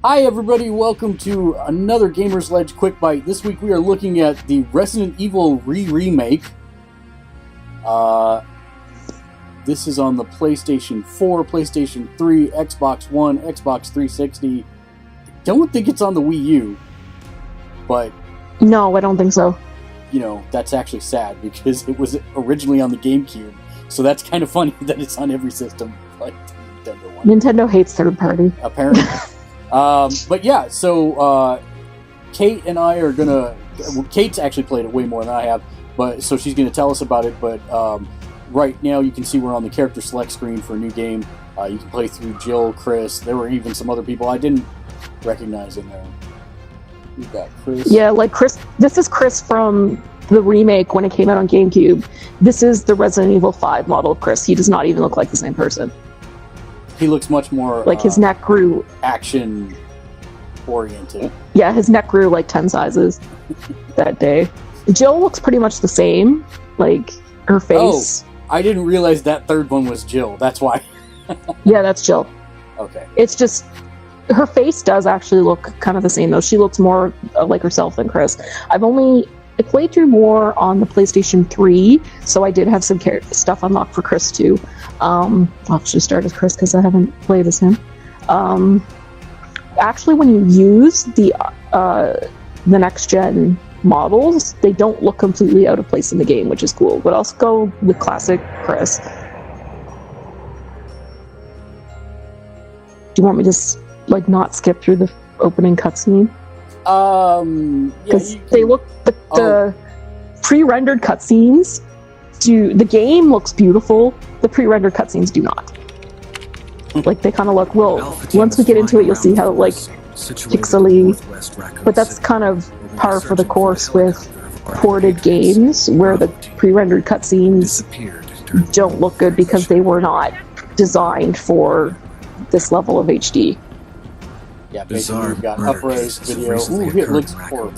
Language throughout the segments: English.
Hi everybody, welcome to another Gamersledge Quick Byte. This week we are looking at the Resident Evil Re-Remake. This is on the PlayStation 4, PlayStation 3, Xbox One, Xbox 360. Don't think it's on the Wii U, but... No, I don't think so. You know, that's actually sad because it was originally on the GameCube, so that's kind of funny that it's on every system, like Nintendo one. Nintendo hates third party. Apparently. But yeah, so Kate and I are gonna... Well, Kate's actually played it way more than I have, but so she's gonna tell us about it, but right now you can see we're on the character select screen for a new game. You can play through Jill, Chris, there were even some other people I didn't recognize in there. We've got Chris. Yeah, like Chris, this is Chris from the remake when it came out on GameCube. This is the Resident Evil 5 model of Chris. He does not even look like the same person. He looks much more... Like, his neck grew... action-oriented. Yeah, his neck grew like 10 sizes that day. Jill looks pretty much the same. Like, her face... Oh, I didn't realize that third one was Jill. That's why. Yeah, that's Jill. Okay. It's just... Her face does actually look kind of the same, though. She looks more like herself than Chris. I played through more on the PlayStation 3, so I did have some stuff unlocked for Chris, too. I'll actually start as Chris because I haven't played as him. Actually, when you use the next-gen models, they don't look completely out of place in the game, which is cool. But I'll go with classic Chris. Do you want me to like not skip through the opening cutscene? Because they look the pre-rendered cutscenes the game looks beautiful. The pre-rendered cutscenes do not. Like, they kind of look, well, once we get into it, you'll see how like pixely, but that's kind of par for the course with ported games where the pre-rendered cutscenes don't look good because they were not designed for this level of HD. Yeah, basically we've got upraised video. Ooh, it looks horrible.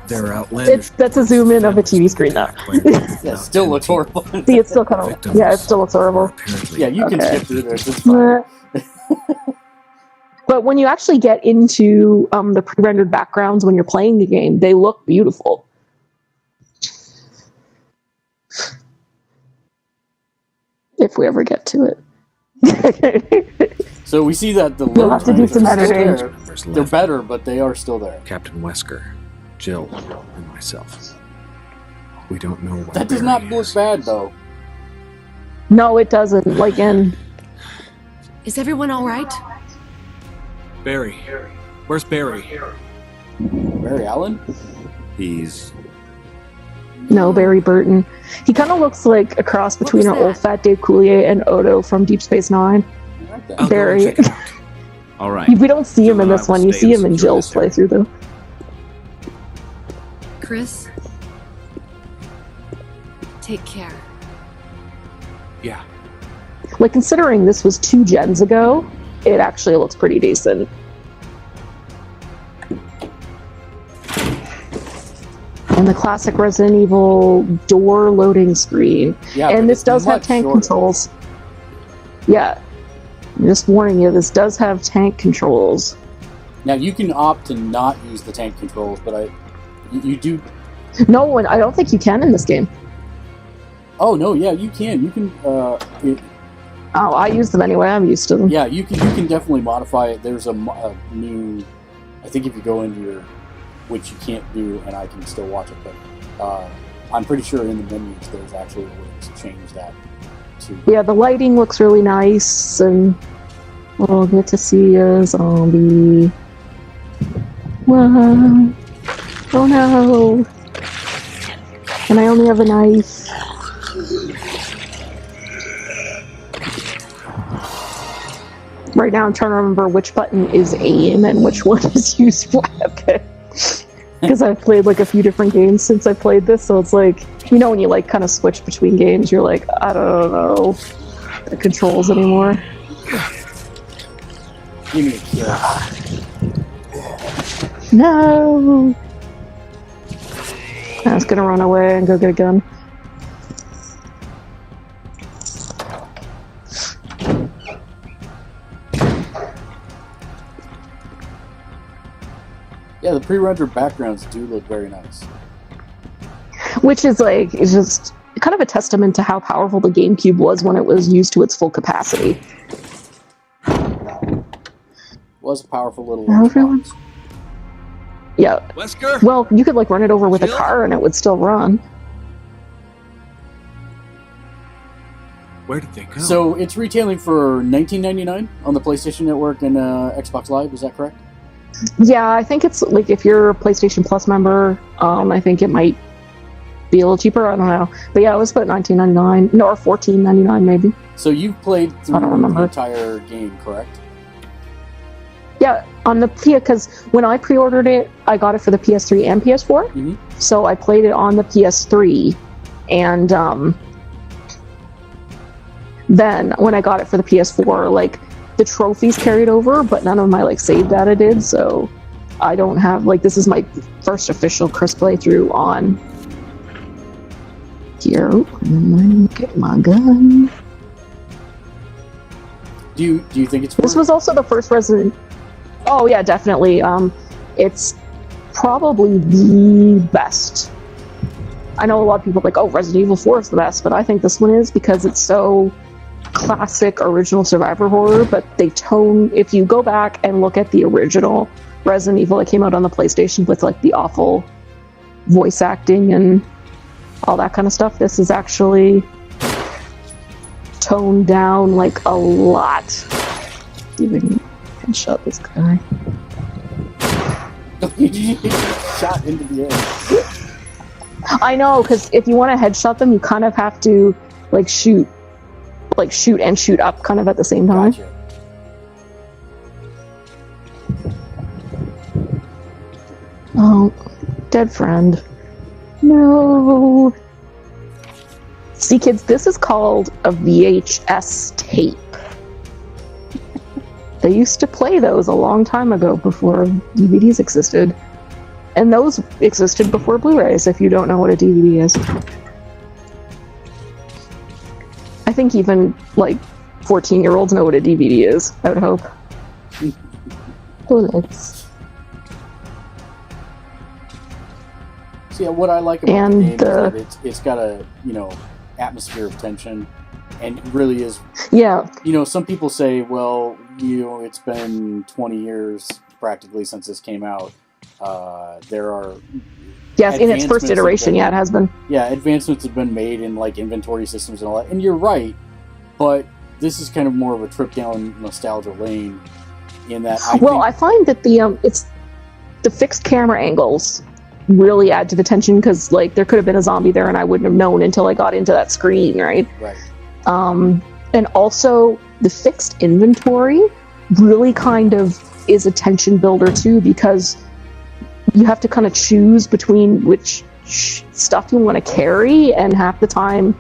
They're outlandish. That's a zoom in of a TV screen, though. Yeah, it still looks horrible. See, it's still kind of... Yeah, it still looks horrible. Yeah, you can skip through this. It's fine. But when you actually get into the pre-rendered backgrounds when you're playing the game, they look beautiful. If we ever get to it. So we see that the We'll have to do some editing. They're better, but they are still there. Captain Wesker, Jill, and myself. We don't know what that does not look bad, though. No, it doesn't. Like, Is everyone all right? Barry. Where's Barry? Barry Allen? He's... No, Barry Burton. He kind of looks like a cross between our old fat Dave Coulier and Odo from Deep Space Nine. Barry. All right. We don't see him in this one. You see him in Jill's playthrough, though. Chris? Take care. Yeah. Like, considering this was 2 gens ago, it actually looks pretty decent. And the classic Resident Evil door loading screen. Yeah, and this does have tank controls. Yeah. I'm just warning you, this does have tank controls. Now, you can opt to not use the tank controls, but you do... No, and I don't think you can in this game. Oh, no, yeah, you can. You can... Oh, I use them anyway. I'm used to them. Yeah, you can definitely modify it. There's a new... I think if you go into your... Which you can't do, and I can still watch it, but I'm pretty sure in the menus there's actually a way to change that. Yeah, the lighting looks really nice, and we'll get to see a zombie. Whoa. Oh no! And I only have a knife. Right now I'm trying to remember which button is aim and which one is use weapon. Because I've played like a few different games since I played this, so it's like, you know, when you like kind of switch between games, you're like, I don't know the controls anymore. Give me a kill. No! I was gonna run away and go get a gun. Yeah, the pre-rendered backgrounds do look very nice. Which is like, is just kind of a testament to how powerful the GameCube was when it was used to its full capacity. It was a powerful little lunchbox. Yeah. Wesker? Well, you could like run it over with Jill? a car and it would still run. Where did they go? So it's retailing for $19.99 on the PlayStation Network and Xbox Live. Is that correct? Yeah, I think it's like if you're a PlayStation Plus member, I think it might be a little cheaper. I don't know, but yeah, it was about $19.99, no, or $14.99 maybe. So you've played through I don't remember. the entire game, correct? Yeah, on the because when I pre-ordered it, I got it for the PS3 and PS4. Mm-hmm. So I played it on the PS3, and then when I got it for the PS4, like the trophies carried over, but none of my like save data did. So I don't have like this is my first official Chris playthrough on here. And then get my gun. Do you think it's? This was also the first Resident. Oh yeah, definitely. It's probably the best. I know a lot of people are like, oh, Resident Evil 4 is the best, but I think this one is because it's so classic original survivor horror, but they tone, if you go back and look at the original Resident Evil that came out on the PlayStation with like the awful voice acting and all that kind of stuff, this is actually toned down like a lot. Even headshot this guy. Shot into the air. I know, because if you want to headshot them, you kind of have to like shoot and shoot up kind of at the same time. Gotcha. Oh, dead friend. No. See, kids, this is called a VHS tape. They used to play those a long time ago before DVDs existed. And those existed before Blu-rays, if you don't know what a DVD is. I think even, like, 14-year-olds know what a DVD is, I would hope. Bullets. See, what I like about And the game is that it's got a, atmosphere of tension, and it really is. Yeah. Some people say, well, it's been 20 years practically since this came out. There are Yes, in its first iteration, it has been. Yeah, advancements have been made in like inventory systems and all that. And you're right, but this is kind of more of a trip down nostalgia lane. In that, I find that it's the fixed camera angles really add to the tension because like there could have been a zombie there and I wouldn't have known until I got into that screen, right? Right. And also the fixed inventory really kind of is a tension builder too because you have to kind of choose between which stuff you want to carry, and half the time,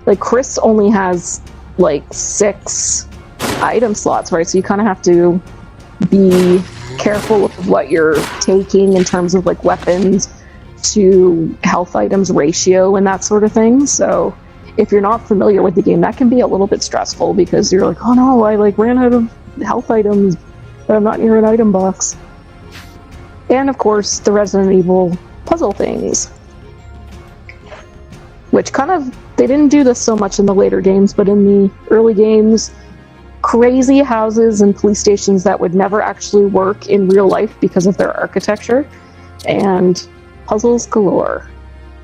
like Chris only has like 6 item slots, right? So you kind of have to be careful of what you're taking in terms of like weapons to health items ratio and that sort of thing. So if you're not familiar with the game, that can be a little bit stressful because you're like, oh no, I like ran out of health items, but I'm not near an item box. And of course, the Resident Evil puzzle things. Which kind of, they didn't do this so much in the later games, but in the early games, crazy houses and police stations that would never actually work in real life because of their architecture, and puzzles galore.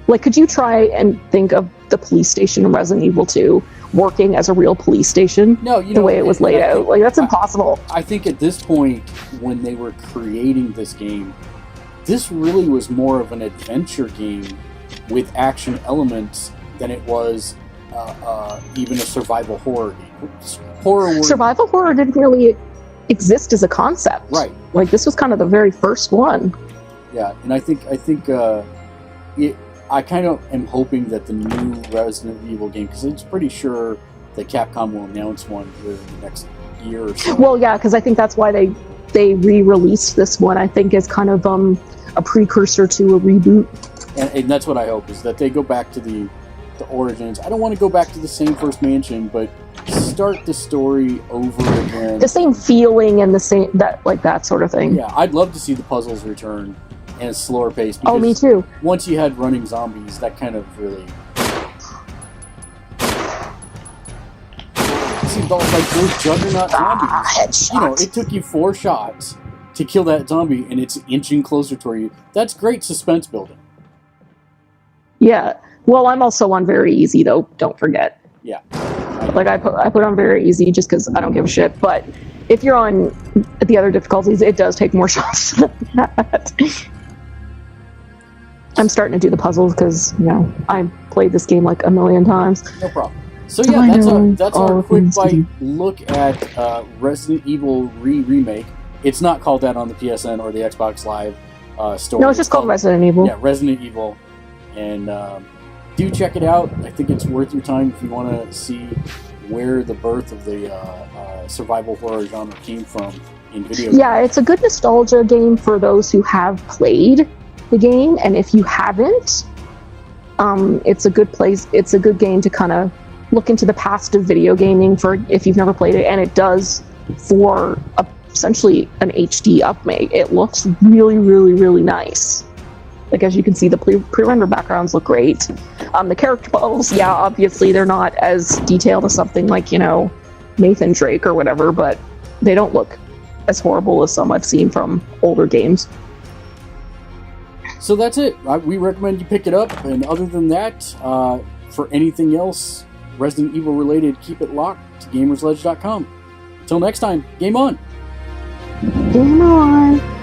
Like, could you try and think of the police station in Resident Evil 2 working as a real police station? No, the way it was laid out. Like, that's impossible. I think at this point, when they were creating this game, this really was more of an adventure game with action elements than it was even a survival horror game. Survival horror didn't really exist as a concept. Right. Like, this was kind of the very first one. Yeah, and I think I kind of am hoping that the new Resident Evil game, because it's pretty sure that Capcom will announce one here in the next year or so. Well, yeah, because I think that's why they re-released this one. I think is kind of a precursor to a reboot. And that's what I hope, is that they go back to the the origins. I don't want to go back to the same first mansion, but start the story over again. The same feeling and the same that sort of thing. Yeah, I'd love to see the puzzles return and a slower pace. Oh, me too. Once you had running zombies, that kind of really seemed all like those juggernaut zombies. Headshot. You know, it took you 4 shots to kill that zombie, and it's inching closer toward you. That's great suspense building. Yeah. Well, I'm also on very easy though. Don't forget. Yeah. Like I put on very easy just because I don't give a shit. But if you're on the other difficulties, it does take more shots than that. I'm starting to do the puzzles because I played this game like a million times. No problem. So yeah, that's our quick Byte look at Resident Evil Re-Remake. It's not called that on the PSN or the Xbox Live store. No, it's just called Resident Evil. Yeah, Resident Evil. And do check it out. I think it's worth your time if you want to see where the birth of the survival horror genre came from in video games. Yeah, it's a good nostalgia game for those who have played the game, and if you haven't, it's a good place. It's a good game to kind of look into the past of video gaming for if you've never played it, and it does for essentially an HD upmake. It looks really, really, really nice. Like, as you can see, the pre-render backgrounds look great. The character models, yeah, obviously they're not as detailed as something like, Nathan Drake or whatever, but they don't look as horrible as some I've seen from older games. So that's it. We recommend you pick it up, and other than that, for anything else Resident Evil related, keep it locked to Gamersledge.com. Until next time, game on! Game on!